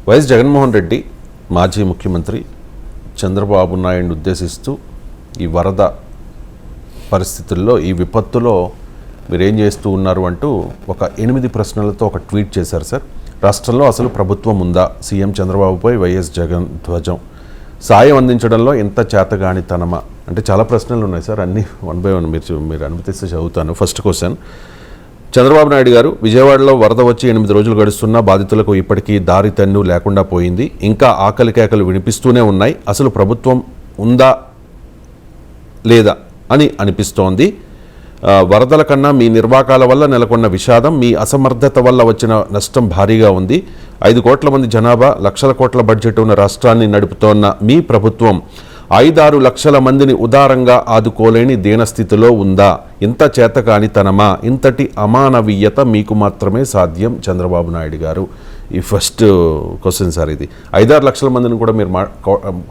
YS Jaganmohan Reddy మాజీ ముఖ్యమంత్రి చంద్రబాబు నాయుడిని ఉద్దేశిస్తూ ఈ వరద పరిస్థితుల్లో ఈ విపత్తులో మీరేం చేస్తూ ఉన్నారు అంటూ ఒక 8 ప్రశ్నలతో ఒక ట్వీట్ చేశారు సార్. రాష్ట్రంలో అసలు ప్రభుత్వం ఉందా? సీఎం చంద్రబాబుపై వైఎస్ జగన్ ధ్వజం. సాయం అందించడంలో ఎంత చేతగానితనమా? అంటే చాలా ప్రశ్నలు ఉన్నాయి సార్, అన్నీ 1 by 1 మీరు అనుమతిస్తే చదువుతాను. ఫస్ట్ క్వశ్చన్, చంద్రబాబు నాయుడు గారు, విజయవాడలో వరద వచ్చి 8 రోజులు గడుస్తున్నా బాధితులకు ఇప్పటికీ దారి తెన్ను లేకుండా పోయింది. ఇంకా ఆకలి కేకలు వినిపిస్తూనే ఉన్నాయి. అసలు ప్రభుత్వం ఉందా లేదా అని అనిపిస్తోంది. వరదల కన్నా మీ నిర్వాకాల వల్ల నెలకొన్న విషాదం, మీ అసమర్థత వల్ల వచ్చిన నష్టం భారీగా ఉంది. 5 కోట్ల మంది జనాభా, లక్షల కోట్ల బడ్జెట్ ఉన్న రాష్ట్రాన్ని నడుపుతోన్న మీ ప్రభుత్వం 5-6 లక్షల మందిని ఉదారంగా ఆదుకోలేని దీనస్థితిలో ఉందా? ఇంత చేతకానితనమా? ఇంతటి అమానవీయత మీకు మాత్రమే సాధ్యం చంద్రబాబు నాయుడు గారు. ఈ ఫస్ట్ క్వశ్చన్ సార్. ఇది 5-6 లక్షల మందిని కూడా మీరు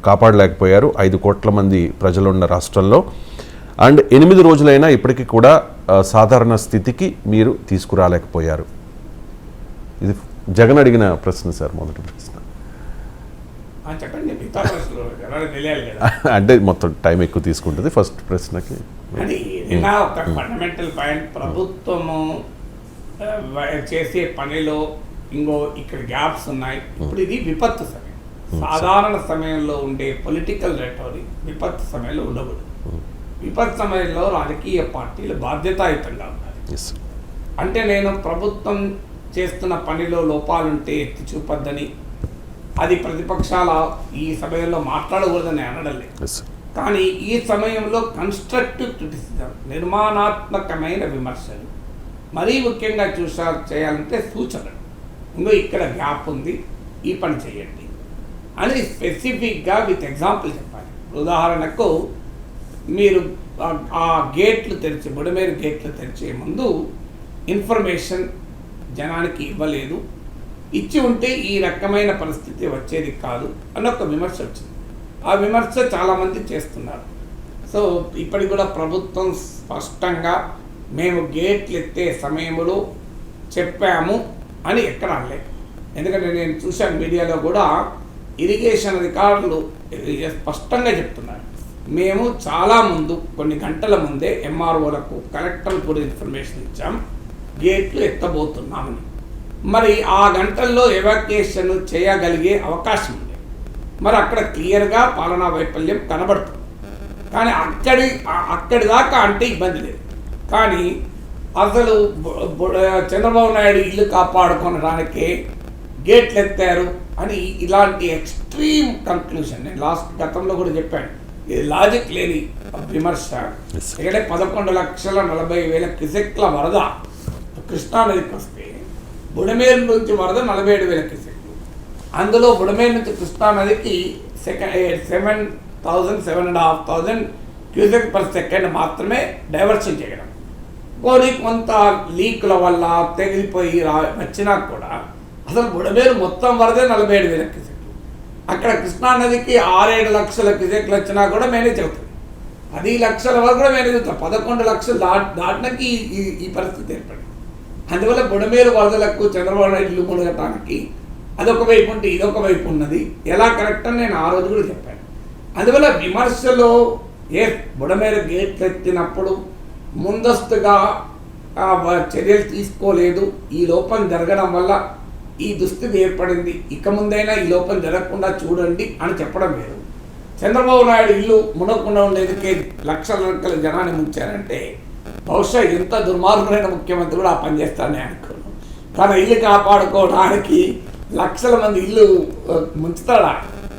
కాపాడలేకపోయారు 5 కోట్ల మంది ప్రజలున్న రాష్ట్రంలో. అండ్ 8 రోజులైనా ఇప్పటికీ కూడా సాధారణ స్థితికి మీరు తీసుకురాలేకపోయారు. ఇది జగన్ అడిగిన ప్రశ్న సార్, మొదటి ప్రశ్న. అంటే మొత్తం టైం ఎక్కువ తీసుకుంటుంది ఫస్ట్ ప్రశ్నకి. ఒక ఫండమెంటల్ పాయింట్, ప్రభుత్వము చేసే పనిలో ఇక్కడ గ్యాప్స్ ఉన్నాయి. ఇప్పుడు ఇది విపత్తు సమయం. సాధారణ సమయంలో ఉండే పొలిటికల్ రెటోరిక్ విపత్తు సమయంలో ఉండకూడదు. విపత్తు సమయంలో రాజకీయ పార్టీలు బాధ్యతాయుతంగా ఉండాలి. అంటే నేను ప్రభుత్వం చేస్తున్న పనిలో లోపాలుంటే ఎత్తి చూపొద్దని, అది ప్రతిపక్షాల ఈ సమయంలో మాట్లాడకూడదని అనడం లేదు. కానీ ఈ సమయంలో కన్స్ట్రక్టివ్ క్రిటిసిజం, నిర్మాణాత్మకమైన విమర్శలు, మరీ ముఖ్యంగా చేయాలంటే సూచనలు, ఇంకో ఇక్కడ గ్యాప్ ఉంది, ఈ పని చేయండి అని స్పెసిఫిక్గా విత్ ఎగ్జాంపుల్ చెప్పాలి. ఉదాహరణకు, మీరు ఆ గేట్లు తెరిచి బుడమేరు గేట్లు తెరిచే ముందు ఇన్ఫర్మేషన్ జనానికి ఇవ్వలేదు, ఇచ్చి ఉంటే ఈ రకమైన పరిస్థితి వచ్చేది కాదు అని ఒక విమర్శ వచ్చింది. ఆ విమర్శ చాలామంది చేస్తున్నారు. సో ఇప్పటికి కూడా ప్రభుత్వం స్పష్టంగా మేము గేట్లు ఎత్తే సమయంలో చెప్పాము అని ఎక్కడ అనలేదు. ఎందుకంటే నేను చూశాను మీడియాలో కూడా ఇరిగేషన్ అధికారులు స్పష్టంగా చెప్తున్నారు, మేము చాలా ముందు కొన్ని గంటల ముందే ఎంఆర్ఓలకు కలెక్టర్లకు కూడా ఇన్ఫర్మేషన్ ఇచ్చాం గేట్లు ఎత్తబోతున్నామని. మరి ఆ గంటల్లో ఎవాక్యుయేషన్ చేయగలిగే అవకాశం ఉంది. మరి అక్కడ క్లియర్గా పాలనా వైఫల్యం కనబడుతుంది. కానీ అక్కడి దాకా అంటే ఇబ్బంది లేదు. కానీ అసలు చంద్రబాబు నాయుడు ఇల్లు కాపాడుకోవడానికే గేట్లు ఎత్తారు అని ఇలాంటి ఎక్స్ట్రీమ్ కంక్లూషన్ నేను గతంలో కూడా చెప్పాను. ఇది లాజిక్ లేని విమర్శ. ఇక్కడ 11,40,000 క్యూసెక్ల వరద కృష్ణానదికి వస్తే బుడమేరు నుంచి వరద 47,000 క్యూసెక్లు. అందులో బుడమేరు నుంచి కృష్ణానదికి 7,500 క్యూసెక్ పర్ సెకండ్ మాత్రమే డైవర్షన్ చేయడం. కొంత లీకుల వల్ల తెగిలిపోయి వచ్చినా కూడా అసలు బుడమేరు మొత్తం వరదే 47,000 క్యూసెక్లు. అక్కడ కృష్ణానదికి 6-7 లక్షల క్యూసెక్లు వచ్చినా కూడా మేనేజ్ అవుతుంది. 10 లక్షల వరకు కూడా మేనేజ్ అవుతాం. 11 లక్షలు దాటినకి ఈ పరిస్థితి ఏర్పడింది. అందువల్ల బుడమేరు వరదలకు చంద్రబాబు నాయుడు ఇల్లు మునగటానికి అదొక వైపు ఉంటే ఇదొక వైపు ఉన్నది. ఎలా కరెక్ట్ అని నేను ఆ రోజు కూడా చెప్పాను. అందువల్ల విమర్శలో బుడమేరు గేట్లు ఎత్తినప్పుడు ముందస్తుగా చర్యలు తీసుకోలేదు, ఈ లోపం జరగడం వల్ల ఈ దుస్థితి ఏర్పడింది, ఇక ముందైనా ఈ లోపం జరగకుండా చూడండి అని చెప్పడం వేరు. చంద్రబాబు నాయుడు ఇల్లు మునగకుండా ఉండేందుకే లక్షల జనాన్ని ముంచారంటే బహుశా ఎంత దుర్మార్గులైన ముఖ్యమంత్రి కూడా ఆ పని చేస్తారని అనుకోను. కానీ ఇల్లు కాపాడుకోవడానికి లక్షల మంది ఇల్లు ముంచుతాడా?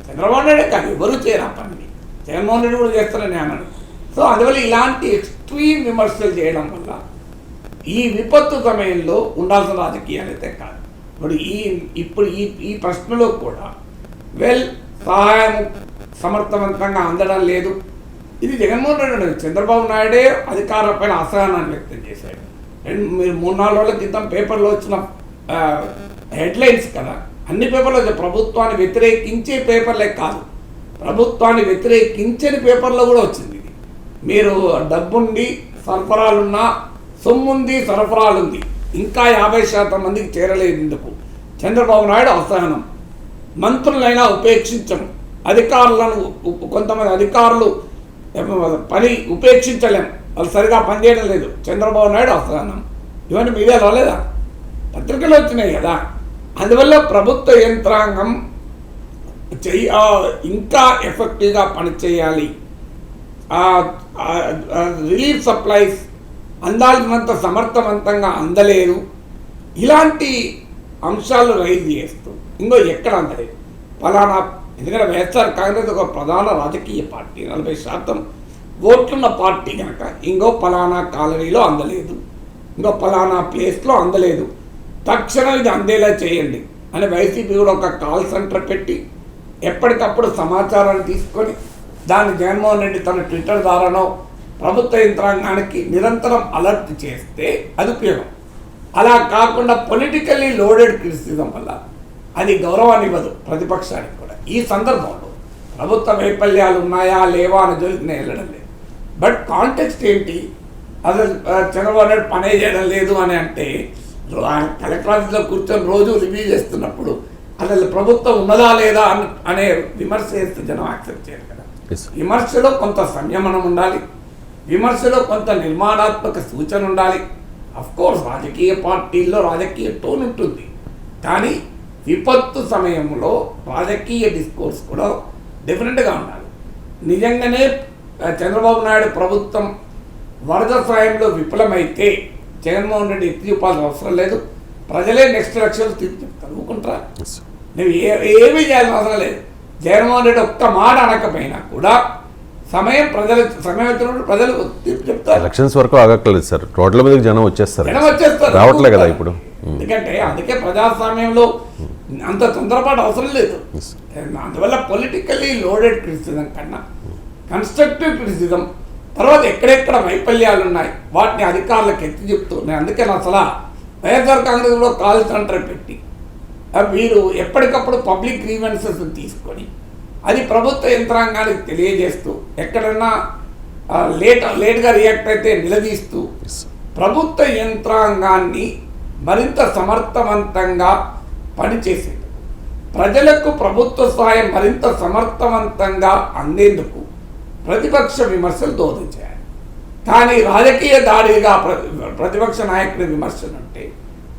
చంద్రబాబు నాయుడే కాదు, ఎవరు చేయరు ఆ పని. జగన్మోహన్ రెడ్డి కూడా చేస్తారని అన్నాడు. సో అందువల్ల ఇలాంటి ఎక్స్ట్రీమ్ విమర్శలు చేయడం వల్ల ఈ విపత్తు సమయంలో ఉండాల్సిన రాజకీయాలు అయితే కాదు. ఇప్పుడు ఈ ప్రశ్నలో కూడా సహాయం సమర్థవంతంగా అందడం లేదు. ఇది జగన్మోహన్ రెడ్డి, చంద్రబాబు నాయుడే అధికారులపైన అసహనాన్ని వ్యక్తం చేశాడు. మీరు 3-4 రోజుల క్రితం పేపర్లో వచ్చిన హెడ్లైన్స్ కదా, అన్ని పేపర్లో ప్రభుత్వాన్ని వ్యతిరేకించే పేపర్లే కాదు, ప్రభుత్వాన్ని వ్యతిరేకించని పేపర్లో కూడా వచ్చింది. ఇది మీరు డబ్బుండి సరఫరాలున్నా, సొమ్ముంది సరఫరాలుంది, ఇంకా 50% మందికి చేరలేదు. ఎందుకు? చంద్రబాబు నాయుడు అసహనం. మంత్రులైనా ఉపేక్షించము, అధికారులను కొంతమంది అధికారులు పని ఉపేక్షించలేము, వాళ్ళు సరిగా పనిచేయడం లేదు, చంద్రబాబు నాయుడు అసహనం, ఇవన్నీ మీడియా రాలేదా, పత్రికలు వచ్చినాయి కదా. అందువల్ల ప్రభుత్వ యంత్రాంగం ఇంకా ఎఫెక్టివ్గా పనిచేయాలి. రిలీఫ్ సప్లైస్ అందాల్సినంత సమర్థవంతంగా అందలేదు. ఇలాంటి అంశాలు రైజ్ చేస్తూ ఇంకో ఎక్కడ అందలేదు ఫలానా, ఎందుకంటే వైఎస్ఆర్ కాంగ్రెస్ ఒక ప్రధాన రాజకీయ పార్టీ, 40% ఓట్లున్న పార్టీ కనుక ఇంకో ఫలానా కాలనీలో అందలేదు, ఇంకో ఫలానా ప్లేస్లో అందలేదు, తక్షణం ఇది అందేలా చేయండి అని వైసీపీ కూడా ఒక కాల్ సెంటర్ పెట్టి ఎప్పటికప్పుడు సమాచారాన్ని తీసుకొని దాన్ని జగన్మోహన్ రెడ్డి తన ట్విట్టర్ ద్వారానో ప్రభుత్వ యంత్రాంగానికి నిరంతరం అలర్ట్ చేస్తే అది ఉపయోగం. అలా కాకుండా పొలిటికల్లీ లోడెడ్ క్రిటిసిజం వల్ల అది గౌరవాన్ని ఇవ్వదు ప్రతిపక్షానికి కూడా. ఈ సందర్భంలో ప్రభుత్వ వైఫల్యాలు ఉన్నాయా లేవా అని జోలికి నేను వెళ్ళడం లేదు. బట్ కాంటెక్స్ట్ ఏంటి, అసలు చంద్రబాబు నాయుడు పనే చేయడం లేదు అని అంటే కలెక్టర్ ఆఫీస్లో కూర్చొని రోజు రివ్యూ చేస్తున్నప్పుడు అసలు ప్రభుత్వం ఉన్నదా లేదా అనే విమర్శ చేస్తే జనం యాక్సెప్ట్ చేయరు కదా. విమర్శలో కొంత సంయమనం ఉండాలి, విమర్శలో కొంత నిర్మాణాత్మక సూచన ఉండాలి. అఫ్కోర్స్ రాజకీయ పార్టీల్లో రాజకీయ టోన్ ఉంటుంది, కానీ విపత్తు సమయంలో రాజకీయ డిస్కోర్స్ కూడా డిఫరెంట్గా ఉండాలి. నిజంగానే చంద్రబాబు నాయుడు ప్రభుత్వం వరద సాయంలో విఫలమైతే జగన్మోహన్ రెడ్డి ఎత్తి చూపాల్సిన అవసరం లేదు, ప్రజలే నెక్స్ట్ ఎలక్షన్లు తీర్పు చెప్తారు, ఊరుకుంటారా? నువ్వు ఏమీ చేయాల్సిన అవసరం లేదు. జగన్మోహన్ రెడ్డి ఒక్క మాట అనకపోయినా కూడా సమయం వచ్చినప్పుడు ప్రజలు తీర్పు చెప్తారు. ఎలక్షన్స్ వరకు ఆగక్కర్లేదు సార్, రోడ్ల మీదకి జనం వచ్చేస్తారు, రావట్లే కదా ఇప్పుడు. ఎందుకంటే అందుకే ప్రజాస్వామ్యంలో అంత తొందరపాటు అవసరం లేదు. అందువల్ల పొలిటికల్లీ లోడెడ్ క్రిటిసిజం కన్నా కన్స్ట్రక్టివ్ క్రిటిసిజం, తర్వాత ఎక్కడెక్కడ వైఫల్యాలు ఉన్నాయి వాటిని అధికారులకు ఎత్తి చెప్తున్నాయి. అందుకే అసలు వైఎస్ఆర్ కాంగ్రెస్లో కాల్ సెంటర్ పెట్టి మీరు ఎప్పటికప్పుడు పబ్లిక్ గ్రీవెన్సెస్ తీసుకొని అది ప్రభుత్వ యంత్రాంగానికి తెలియజేస్తూ ఎక్కడన్నా లేట్గా రియాక్ట్ అయితే నిలదీస్తూ ప్రభుత్వ యంత్రాంగాన్ని మరింత సమర్థవంతంగా పనిచేసేందుకు, ప్రజలకు ప్రభుత్వ సాయం మరింత సమర్థవంతంగా అందేందుకు ప్రతిపక్ష విమర్శలు దోహదం చేయాలి. కానీ రాజకీయ దాడిగా ప్రతిపక్ష నాయకుడి విమర్శలు అంటే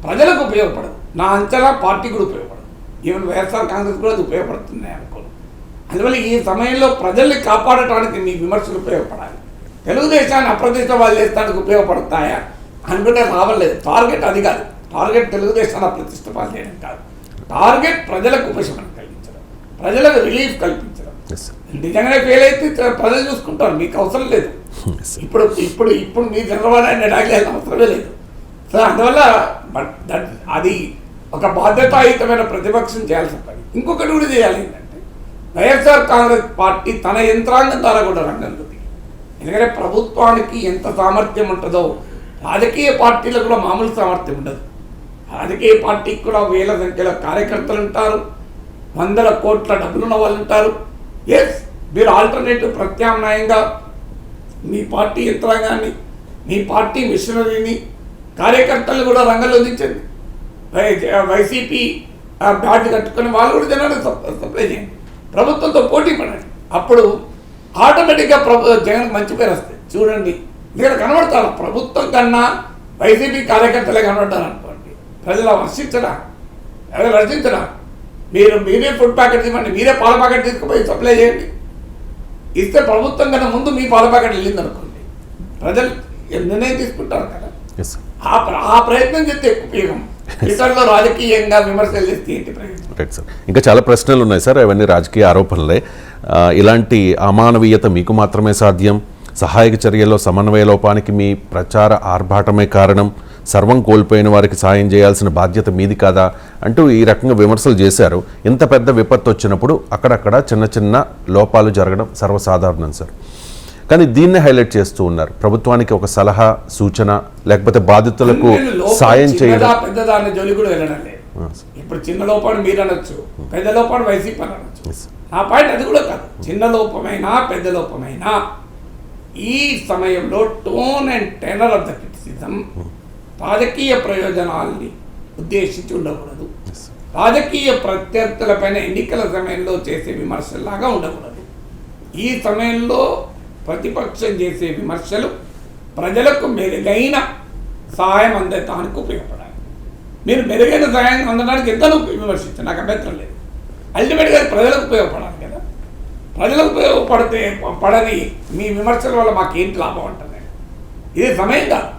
ప్రజలకు ఉపయోగపడదు. నా అంచనా పార్టీ కూడా ఉపయోగపడదు, ఈవెన్ వైఎస్ఆర్ కాంగ్రెస్ కూడా అది ఉపయోగపడుతున్నాయి అనుకోను. అందువల్ల ఈ సమయంలో ప్రజల్ని కాపాడటానికి మీ విమర్శలు ఉపయోగపడాలి. తెలుగుదేశాన్ని అప్రతిష్టవాళ్ళు చేస్తానికి ఉపయోగపడతాయా అనుకుంటే రావలేదు. టార్గెట్ అది కాదు, టార్గెట్ తెలుగుదేశాన్ని అప్రతిష్టవాళ్ళు చేయడం కాదు, టార్గెట్ ప్రజలకు ఉపశమనం కలిగించడం, ప్రజలకు రిలీఫ్ కల్పించడం. నిజంగానే ఫెయిల్ అయితే ప్రజలు చూసుకుంటారు, మీకు అవసరం లేదు. ఇప్పుడు ఇప్పుడు ఇప్పుడు మీ చంద్రబాబు నాయుడు అడాగేయాల్సిన అవసరమే లేదు. సో అందువల్ల అది ఒక బాధ్యతాయుతమైన ప్రతిపక్షం చేయాల్సిన పని. ఇంకొకటి కూడా చేయాలి ఏంటంటే వైఎస్ఆర్ కాంగ్రెస్ పార్టీ తన యంత్రాంగం ద్వారా కూడా రంగంలో దిగి, ఎందుకంటే ప్రభుత్వానికి ఎంత సామర్థ్యం ఉంటుందో రాజకీయ పార్టీలకు కూడా మామూలు సామర్థ్యం ఉండదు. రాజకీయ పార్టీకి కూడా వేల సంఖ్యలో కార్యకర్తలు ఉంటారు, వందల కోట్ల డబ్బులున్న వాళ్ళు ఉంటారు. ఎస్, మీరు ఆల్టర్నేటివ్ ప్రత్యామ్నాయంగా మీ పార్టీ యంత్రాంగాన్ని, మీ పార్టీ మిషనరీని, కార్యకర్తలు కూడా రంగంలో దించండి. వైసీపీ బ్యాడ్జ్ కట్టుకుని వాళ్ళు కూడా జనాన్ని సప్లై చేయండి, ప్రభుత్వంతో పోటీ పడండి. అప్పుడు ఆటోమేటిక్గా జగన్ మంచి పేరు వస్తుంది. చూడండి, ఇక్కడ కనబడతారు ప్రభుత్వం కన్నా వైసీపీ కార్యకర్తలే కనబడతారు అనుకోండి, ప్రజలు రచించరా. మీరే ఫుడ్ ప్యాకెట్ ఇవ్వండి, మీరే పాల ప్యాకెట్ తీసుకుపోయి సప్లై చేయండి. ఇస్తే ప్రభుత్వం కన్నా ముందు మీ పాల ప్యాకెట్ వెళ్ళింది అనుకోండి, ప్రజలు నిర్ణయం తీసుకుంటారు కదా. ఆ ప్రయత్నం చేస్తే ఉపయోగం. ఇతరులు రాజకీయంగా విమర్శలు చేస్తే ఏంటి ప్రయత్నం? రైట్ సార్, ఇంకా చాలా ప్రశ్నలు ఉన్నాయి సార్, అవన్నీ రాజకీయ ఆరోపణలే. ఇలాంటి అమానవీయత మీకు మాత్రమే సాధ్యం, సహాయక చర్యల్లో సమన్వయ లోపానికి మీ ప్రచార ఆర్భాటమే కారణం, సర్వం కోల్పోయిన వారికి సాయం చేయాల్సిన బాధ్యత మీది కాదా అంటూ ఈ రకంగా విమర్శలు చేశారు. ఇంత పెద్ద విపత్తు వచ్చినప్పుడు అక్కడక్కడ చిన్న చిన్న లోపాలు జరగడం సర్వసాధారణం సార్. కానీ దీన్నే హైలైట్ చేస్తూ ఉన్నారు. ప్రభుత్వానికి ఒక సలహా సూచన లేకపోతే బాధితులకు సాయం చేయడం. పెద్దదాన్ని జోలి కూడా వెళ్ళడం లేదు. ఇప్పుడు చిన్న లోపాన్ని మీరు అనొచ్చు, పెద్ద లోపాన్ని వైసీపీ అనొచ్చు. ఆ పాయింట్ అది కూడా కాదు. చిన్న లోపమైనా పెద్ద లోపమైనా ఈ సమయంలో tone and tenor of the criticism రాజకీయ ప్రయోజనాల్ని ఉద్దేశించి ఉండకూడదు. రాజకీయ ప్రత్యర్థులపైన ఎన్నికల సమయంలో చేసే విమర్శల్లాగా ఉండకూడదు. ఈ సమయంలో ప్రతిపక్షం చేసే విమర్శలు ప్రజలకు మెరుగైన సహాయం అందటానికి ఉపయోగపడాలి. మీరు మెరుగైన సహాయం అందడానికి ఎంతలో విమర్శించారు, నాకు అభ్యంతరం లేదు. అల్టిమేట్గా ప్రజలకు ఉపయోగపడాలి కదా. ప్రజలకు ఉపయోగపడితే పడని మీ విమర్శల వల్ల మాకేంటి లాభం అంటుంది. ఇది సమయం కాదు.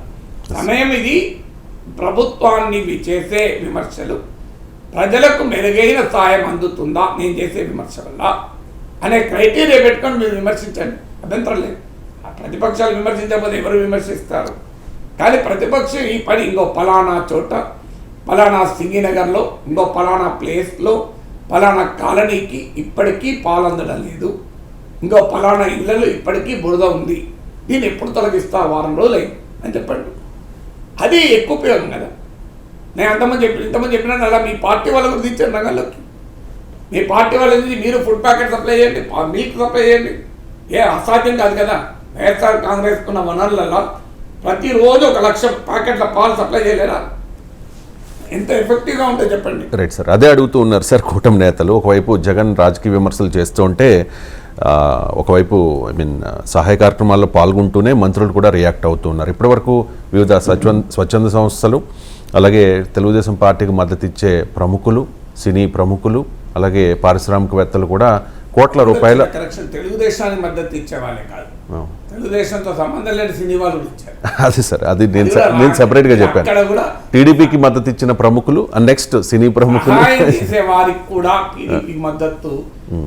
సమయం ఇది ప్రభుత్వాన్ని చేసే విమర్శలు ప్రజలకు మెరుగైన సహాయం అందుతుందా నేను చేసే విమర్శ వల్ల అనే క్రైటీరియా పెట్టుకొని మీరు విమర్శించండి, అభ్యంతరం లేదు. ఆ ప్రతిపక్షాలు విమర్శించకపోతే ఎవరు విమర్శిస్తారు? కానీ ప్రతిపక్షం ఈ పని ఇంకో పలానా చోట, పలానా సింగినగర్లో, ఇంకో పలానా ప్లేస్లో, పలానా కాలనీకి ఇప్పటికీ పాలందడం లేదు, ఇంకో పలానా ఇళ్లలో ఇప్పటికీ బురద ఉంది, దీన్ని ఎప్పుడు తొలగిస్తా, వారం రోజులు అయింది అని చెప్పండి. అది ఎక్కువ ఉపయోగం కదా. నేను ఇంతమంది చెప్పినా అలా మీ పార్టీ వాళ్ళకు దించారు రంగంలోకి. మీ పార్టీ వాళ్ళకి మీరు ఫుడ్ ప్యాకెట్ సప్లై చేయండి, మిల్క్ సప్లై చేయండి, ఏ అసాధ్యం కాదు కదా. వైఎస్ఆర్ కాంగ్రెస్ ఉన్న వనరులలో ప్రతిరోజు 1 లక్ష ప్యాకెట్ల పాలు సప్లై చేయలేరా? ఎంత ఎఫెక్టివ్గా ఉంటుందో చెప్పండి. రైట్ సార్, అదే అడుగుతూ ఉన్నారు సార్ కూటమి నేతలు. ఒకవైపు జగన్ రాజకీయ విమర్శలు చేస్తూ ఉంటే ఒకవైపు సహాయ కార్యక్రమాల్లో పాల్గొంటూనే మంత్రులు కూడా రియాక్ట్ అవుతూ ఉన్నారు. ఇప్పటివరకు వివిధ స్వచ్ఛంద సంస్థలు, అలాగే తెలుగుదేశం పార్టీకి మద్దతు ఇచ్చే ప్రముఖులు, సినీ ప్రముఖులు, అలాగే పారిశ్రామికవేత్తలు కూడా కోట్ల రూపాయల తెలుగుదేశానికి మద్దతు ఇచ్చే వాళ్ళే కాదు, తెలుగుదేశంతో సంబంధం లేని సినీ వాళ్ళు ఇచ్చారు. అది సార్, అది నేను సెపరేట్గా చెప్పాను. టీడీపీకి మద్దతు ఇచ్చిన ప్రముఖులు, నెక్స్ట్ సినీ ప్రముఖులు చేసే వారికి కూడా టీడీపీ మద్దతు,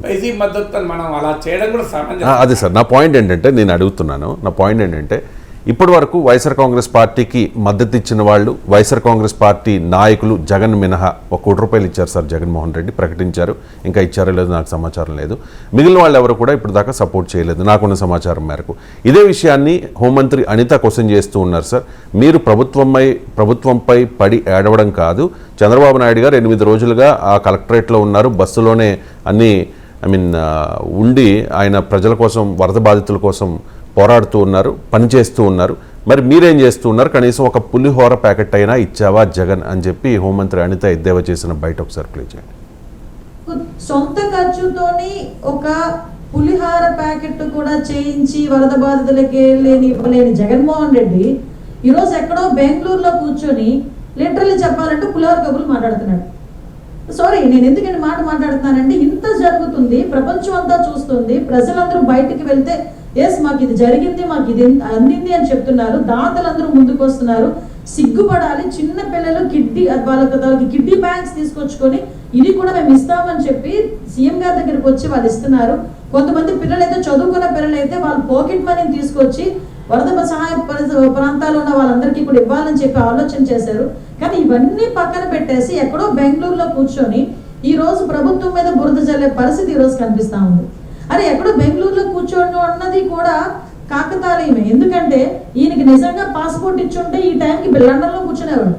వైసీపీ మద్దతు అని మనం అలా చేయడం కూడా సమంజసం. అదే సార్, నా పాయింట్ ఏంటంటే ఇప్పటి వరకు వైఎస్ఆర్ కాంగ్రెస్ పార్టీకి మద్దతు ఇచ్చిన వాళ్ళు, వైఎస్ఆర్ కాంగ్రెస్ పార్టీ నాయకులు జగన్ మినహా 1 కోటి రూపాయలు ఇచ్చారు సార్ జగన్మోహన్ రెడ్డి, ప్రకటించారు. ఇంకా ఇచ్చారో లేదో నాకు సమాచారం లేదు. మిగిలిన వాళ్ళు ఎవరు కూడా ఇప్పుడు దాకా సపోర్ట్ చేయలేదు నాకున్న సమాచారం మేరకు. ఇదే విషయాన్ని హోంమంత్రి అనిత క్వశ్చన్ చేస్తూ ఉన్నారు సార్. మీరు ప్రభుత్వంపై పడి ఏడవడం కాదు, చంద్రబాబు నాయుడు గారు 8 రోజులుగా ఆ కలెక్టరేట్లో ఉన్నారు, బస్సులోనే అన్ని ఉండి ఆయన ప్రజల కోసం, వరద బాధితుల కోసం పోరాడుతూ ఉన్నారు, పనిచేస్తూ ఉన్నారు. మరి మీరేం చేస్తూ ఉన్నారు? కనీసం ఒక పులిహోర ప్యాకెట్ అయినా ఇచ్చావా జగన్ అని చెప్పి హోంమంత్రి అనిత ఎద్దేవా చేసిన బయట ఒకసారి ప్లే చేయండి. సొంత ఖర్చుతోని ఒక పులిహార ప్యాకెట్ కూడా చేయించి వరద బాధితులకి ఇవ్వలేని జగన్మోహన్ రెడ్డి ఈరోజు ఎక్కడో బెంగళూరులో కూర్చొని లిటరల్లీ చెప్పాలంటే పులిహోర కబుర్లు మాట్లాడుతున్నాడు. సారీ, నేను ఎందుకంటే మాట్లాడుతున్నానంటే ఇంత జరుగుతుంది, ప్రపంచం అంతా చూస్తుంది, ప్రజలందరూ బయటికి వెళ్తే ఎస్ మాకు ఇది జరిగింది, మాకు ఇది అందింది అని చెప్తున్నారు, దాతలందరూ ముందుకు వస్తున్నారు. సిగ్గుపడాలి. చిన్న పిల్లలు వాళ్ళకి కిడ్నీ బ్యాంక్స్ తీసుకొచ్చుకొని ఇది కూడా మేము ఇస్తామని చెప్పి సీఎం గారి దగ్గరికి వచ్చి వాళ్ళు ఇస్తున్నారు. కొంతమంది పిల్లలైతే, చదువుకున్న పిల్లలైతే వాళ్ళ పాకెట్ మనీని తీసుకొచ్చి వరద సహాయ ప్రాంతాల్లో ఉన్న వాళ్ళందరికీ కూడా ఇవ్వాలని చెప్పి ఆలోచన చేశారు. కానీ ఇవన్నీ పక్కన పెట్టేసి ఎక్కడో బెంగళూరులో కూర్చొని ఈ రోజు ప్రభుత్వం మీద బురద జల్లే పరిస్థితి ఈ రోజు కనిపిస్తా ఉంది. అరే ఎక్కడో బెంగళూరులో కూర్చోండి అన్నది కూడా కాకతాళీయమే. ఎందుకంటే ఈయనకి నిజంగా పాస్పోర్ట్ ఇచ్చుంటే ఈ టైంకి లండన్లో కూర్చునేవాడు.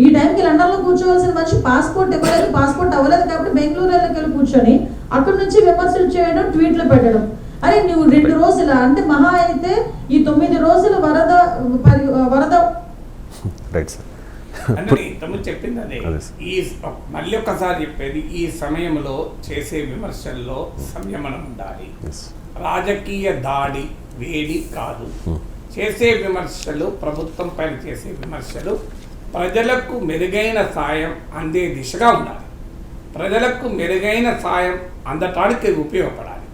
ఈ టైంకి లండన్లో కూర్చోవలసిన మనిషి పాస్పోర్ట్ ఇవ్వలేదు, పాస్పోర్ట్ అవ్వలేదు కాబట్టి బెంగళూరులోకి వెళ్ళి కూర్చొని అక్కడి నుంచి విమర్శలు చేయడం, ట్వీట్లు పెట్టడం. అరే నువ్వు 2 రోజుల అంటే మహా అయితే ఈ 9 రోజులు వరద ఇంతకుముందు చెప్పింది అదే. ఈ మళ్ళీ ఒకసారి చెప్పేది, ఈ సమయంలో చేసే విమర్శల్లో సంయమనం ఉండాలి. రాజకీయ దాడి వేడి కాదు. చేసే విమర్శలు, ప్రభుత్వం పైన చేసే విమర్శలు ప్రజలకు మెరుగైన సాయం అందే దిశగా ఉండాలి. ప్రజలకు మెరుగైన సాయం అందటానికి ఉపయోగపడాలి.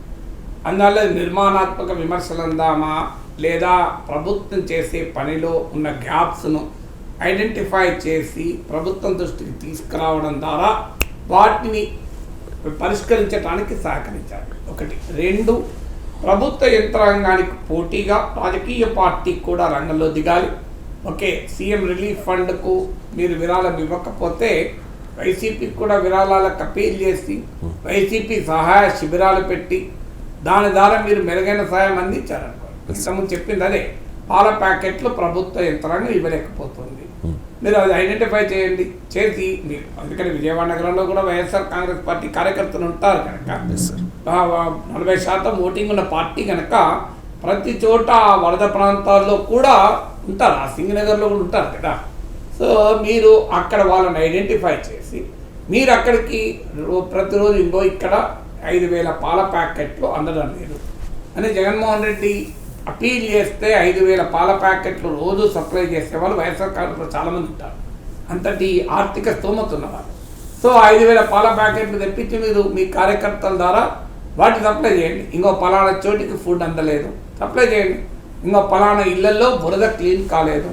అందువల్ల నిర్మాణాత్మక విమర్శలు అందామా, లేదా ప్రభుత్వం చేసే పనిలో ఉన్న గ్యాప్స్ను ఐడెంటిఫై చేసి ప్రభుత్వం దృష్టికి తీసుకురావడం ద్వారా వాటిని పరిష్కరించడానికి సహకరించాలి. 1. 2, ప్రభుత్వ యంత్రాంగానికి పోటీగా రాజకీయ పార్టీ కూడా రంగంలో దిగాలి. ఓకే, సీఎం రిలీఫ్ ఫండ్కు మీరు విరాళం ఇవ్వకపోతే వైసీపీకి కూడా విరాళాలకు అప్పీల్ చేసి వైసీపీ సహాయ శిబిరాలు పెట్టి దాని ద్వారా మీరు మెరుగైన సహాయం అందించారనుకో. ఇంతకుముందు చెప్పింది అదే, పాల ప్యాకెట్లు ప్రభుత్వ యంత్రాంగం ఇవ్వలేకపోతుంది. మీరు అది ఐడెంటిఫై చేయండి, చేసి మీరు, అందుకని విజయవాడ నగరంలో కూడా వైఎస్ఆర్ కాంగ్రెస్ పార్టీ కార్యకర్తలు ఉంటారు కనుక 40% ఓటింగ్ ఉన్న పార్టీ కనుక ప్రతి చోట వరద ప్రాంతాల్లో కూడా ఉంటారు, ఆ సింగనగర్లో కూడా ఉంటారు కదా. సో మీరు అక్కడ వాళ్ళని ఐడెంటిఫై చేసి మీరు అక్కడికి ప్రతిరోజు ఇంకో ఇక్కడ 5,000 పాల ప్యాకెట్లు అందడం లేదు అని జగన్మోహన్ రెడ్డి అపీల్ చేస్తే 5,000 పాల ప్యాకెట్లు రోజు సప్లై చేసే వాళ్ళు వైఎస్ఆర్ కాంగ్రెస్లో చాలామంది ఉంటారు, అంతటి ఆర్థిక స్తోమత ఉన్నవారు. సో 5,000 పాల ప్యాకెట్లు తెప్పించి మీరు మీ కార్యకర్తల ద్వారా వాటిని సప్లై చేయండి. ఇంకో పలానా చోటికి ఫుడ్ అందలేదు, సప్లై చేయండి. ఇంకో పలానా ఇళ్లలో బురద క్లీన్ కాలేదు,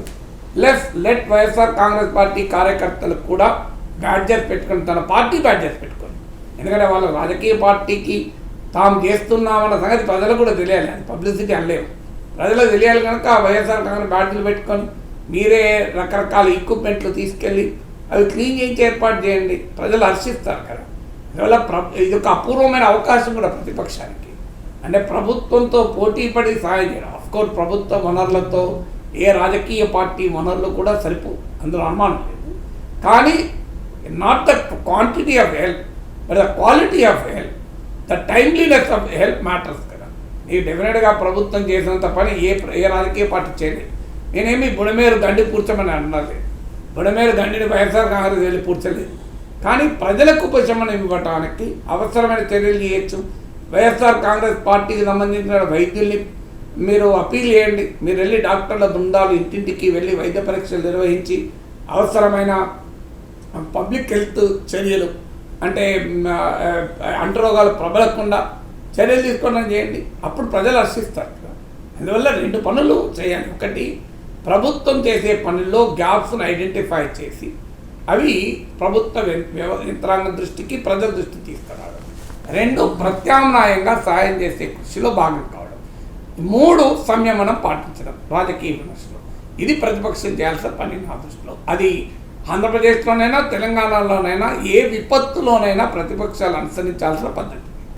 లెట్ వైఎస్ఆర్ కాంగ్రెస్ పార్టీ కార్యకర్తలకు కూడా బ్యాడ్జెస్ పెట్టుకొని, తన పార్టీ బ్యాడ్జెస్ పెట్టుకొని, ఎందుకంటే వాళ్ళ రాజకీయ పార్టీకి తాము చేస్తున్నామన్న సంగతి ప్రజలకు కూడా తెలియాలి, అది పబ్లిసిటీ అనలేము, ప్రజలకు తెలియాలి కనుక వైఎస్ఆర్ కాంగ్రెస్ బ్యాడ్జీలు పెట్టుకొని మీరే రకరకాల ఎక్విప్మెంట్లు తీసుకెళ్ళి అవి క్లీన్ చేయించి ఏర్పాటు చేయండి, ప్రజలు హర్షిస్తారు కదా. అందువల్ల ఇది ఒక అపూర్వమైన అవకాశం కూడా ప్రతిపక్షానికి, అంటే ప్రభుత్వంతో పోటీపడి సాయం చేయడం. అఫ్కోర్స్ ప్రభుత్వ వనరులతో ఏ రాజకీయ పార్టీ వనరులు కూడా సరిపోవు, అందులో అనుమానం లేదు. కానీ not the quantity of help but the quality of help, the timeliness of help matters కదా. ఈ డెఫినెట్గా ప్రభుత్వం చేసినంత పని ఏ రాజకీయ పార్టీ చేయలేదు. నేనేమి బుడమేరు గండి పూడ్చమని అన్నది, బుడమేరు గండిని వైఎస్ఆర్ కాంగ్రెస్ వెళ్ళి పూడ్చలేదు. కానీ ప్రజలకు ఉపశమనం ఇవ్వటానికి అవసరమైన చర్యలు చేయొచ్చు. వైఎస్ఆర్ కాంగ్రెస్ పార్టీకి సంబంధించిన వైద్యుల్ని మీరు అపీల్ చేయండి, మీరు వెళ్ళి డాక్టర్ల బృందాలు ఇంటింటికి వెళ్ళి వైద్య పరీక్షలు నిర్వహించి అవసరమైన పబ్లిక్ హెల్త్ చర్యలు, అంటే అంటురోగాలు ప్రబలకుండా చర్యలు తీసుకోవడం చేయండి, అప్పుడు ప్రజలు హర్షిస్తారు. అందువల్ల 2 పనులు చేయాలి. ఒకటి, ప్రభుత్వం చేసే పనుల్లో గ్యాప్స్ను ఐడెంటిఫై చేసి అవి ప్రభుత్వ యంత్రాంగం దృష్టికి, ప్రజల దృష్టికి తీసుకురావడం. 2, ప్రత్యామ్నాయంగా సహాయం చేసే కృషిలో భాగం కావడం. 3, సంయమనం పాటించడం రాజకీయ విమర్శలో. ఇది ప్రతిపక్షం చేయాల్సిన పని నా దృష్టిలో. అది ఆంధ్రప్రదేశ్లోనైనా తెలంగాణలోనైనా ఏ విపత్తులోనైనా ప్రతిపక్షాలు అనుసరించాల్సిన పద్ధతి.